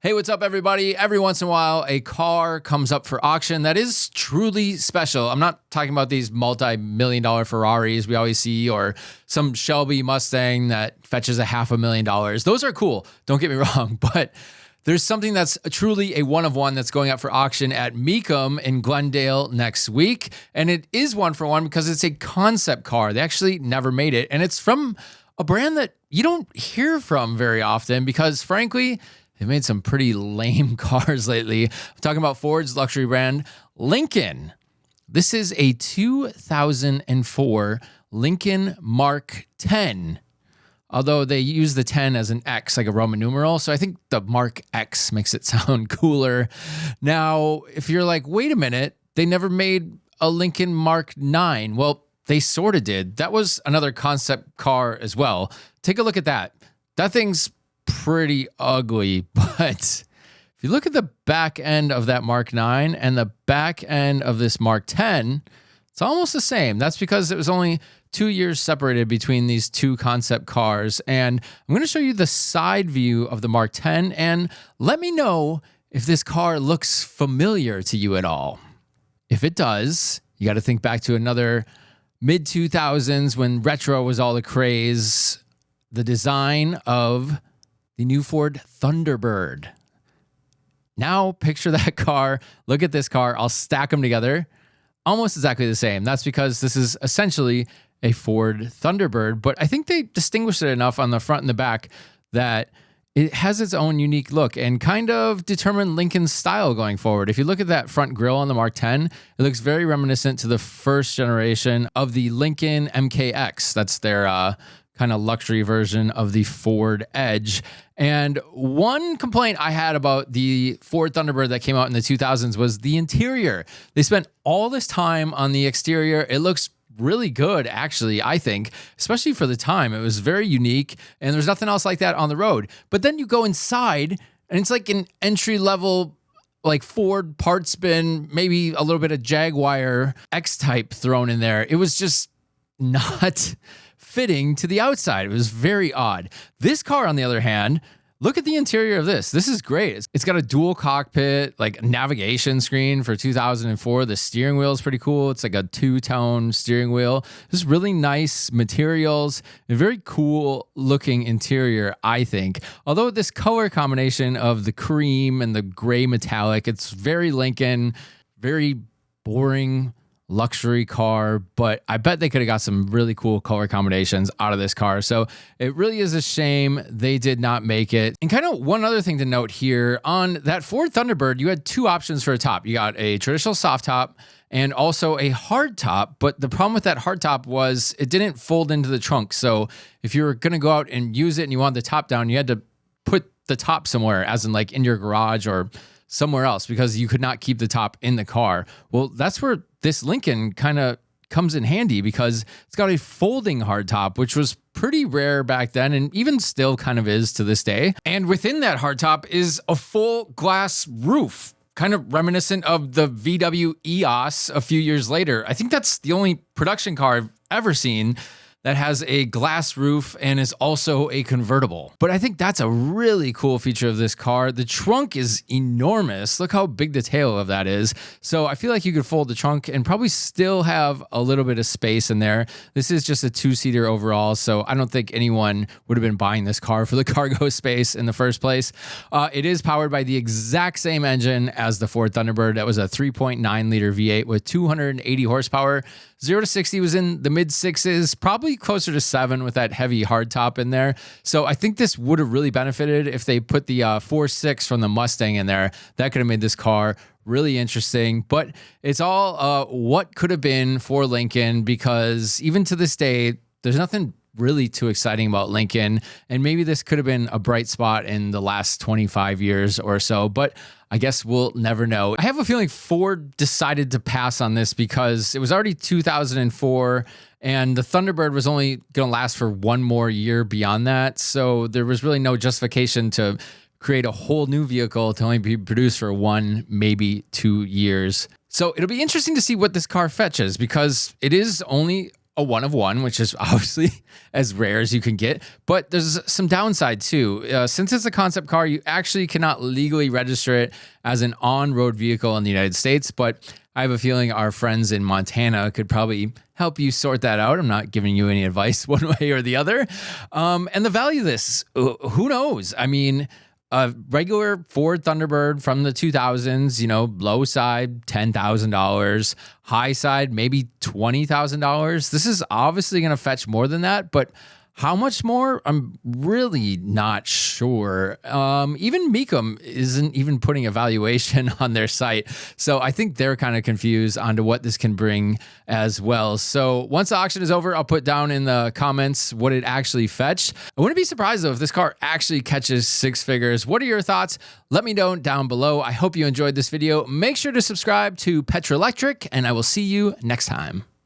Hey, what's up, everybody? Every once in a while, a car comes up for auction that is truly special. I'm not talking about these multi-million-dollar Ferraris we always see or some Shelby Mustang that fetches $500,000. Those are cool, don't get me wrong, but there's something that's truly a one-of-one that's going up for auction at Mecum in Glendale next week, and it is one for one because it's a concept car. They actually never made it, and it's from a brand that you don't hear from very often because, frankly, they've made some pretty lame cars lately. I'm talking about Ford's luxury brand, Lincoln. This is a 2004 Lincoln Mark 10. Although they use the 10 as an X, like a Roman numeral. So I think the Mark X makes it sound cooler. Now, if you're like, wait a minute, they never made a Lincoln Mark 9. Well, they sort of did. That was another concept car as well. Take a look at that. That thing's pretty ugly, but if you look at the back end of that Mark 9 and the back end of this Mark 10, it's almost the same. That's because it was only 2 years separated between these two concept cars. And I'm going to show you the side view of the Mark 10 and let me know if this car looks familiar to you at all. If it does, you got to think back to another mid-2000s when retro was all the craze. The design of the new Ford Thunderbird. Now picture that car. Look at this car. I'll stack them together. Almost exactly the same. That's because this is essentially a Ford Thunderbird, but I think they distinguished it enough on the front and the back that it has its own unique look and kind of determined Lincoln's style going forward. If you look at that front grille on the Mark 10, it looks very reminiscent to the first generation of the Lincoln MKX. That's their kind of luxury version of the Ford Edge. And one complaint I had about the Ford Thunderbird that came out in the 2000s was the interior. They spent all this time on the exterior. It looks really good, actually, I think, especially for the time. It was very unique, and there's nothing else like that on the road. But then you go inside, and it's like an entry-level like Ford parts bin, maybe a little bit of Jaguar X-Type thrown in there. It was just not fitting to the outside. It was very odd. This car, on the other hand, look at the interior of this. This is great. It's got a dual cockpit, like navigation screen for 2004. The steering wheel is pretty cool. It's like a two-tone steering wheel. Just really nice materials. A very cool looking interior, I think. Although this color combination of the cream and the gray metallic, it's very Lincoln, very boring luxury car, but I bet they could have got some really cool color combinations out of this car. So it really is a shame they did not make it. And kind of one other thing to note here, on that Ford Thunderbird, you had two options for a top. You got a traditional soft top and also a hard top, but the problem with that hard top was it didn't fold into the trunk. So if you were going to go out and use it and you wanted the top down, you had to put the top somewhere, as in like in your garage or somewhere else, because you could not keep the top in the car. Well, that's where this Lincoln kind of comes in handy because it's got a folding hardtop, which was pretty rare back then and even still kind of is to this day. And within that hardtop is a full glass roof, kind of reminiscent of the VW EOS a few years later. I think that's the only production car I've ever seen that has a glass roof and is also a convertible. But I think that's a really cool feature of this car. The trunk is enormous. Look how big the tail of that is. So I feel like you could fold the trunk and probably still have a little bit of space in there. This is just a two-seater overall, so I don't think anyone would have been buying this car for the cargo space in the first place. It is powered by the exact same engine as the Ford Thunderbird. That was a 3.9-liter V8 with 280 horsepower. 0 to 60 was in the mid sixes, probably closer to 7 with that heavy hardtop in there. So I think this would have really benefited if they put the 4.6 from the Mustang in there. That could have made this car really interesting. But it's all what could have been for Lincoln, because even to this day, there's nothing really too exciting about Lincoln. And maybe this could have been a bright spot in the last 25 years or so, but I guess we'll never know. I have a feeling Ford decided to pass on this because it was already 2004 and the Thunderbird was only going to last for one more year beyond that. So there was really no justification to create a whole new vehicle to only be produced for 1, maybe 2 years. So it'll be interesting to see what this car fetches because it is only a one of one, which is obviously as rare as you can get. But there's some downside too. Since it's a concept car, you actually cannot legally register it as an on-road vehicle in the United States. But I have a feeling our friends in Montana could probably help you sort that out. I'm not giving you any advice one way or the other. And the value of this, who knows? I mean, a regular Ford Thunderbird from the 2000s, low side, $10,000, high side, maybe $20,000. This is obviously going to fetch more than that, but how much more? I'm really not sure. Even Mecum isn't even putting a valuation on their site. So I think they're kind of confused onto what this can bring as well. So once the auction is over, I'll put down in the comments what it actually fetched. I wouldn't be surprised though if this car actually catches six figures. What are your thoughts? Let me know down below. I hope you enjoyed this video. Make sure to subscribe to Petrolectric, and I will see you next time.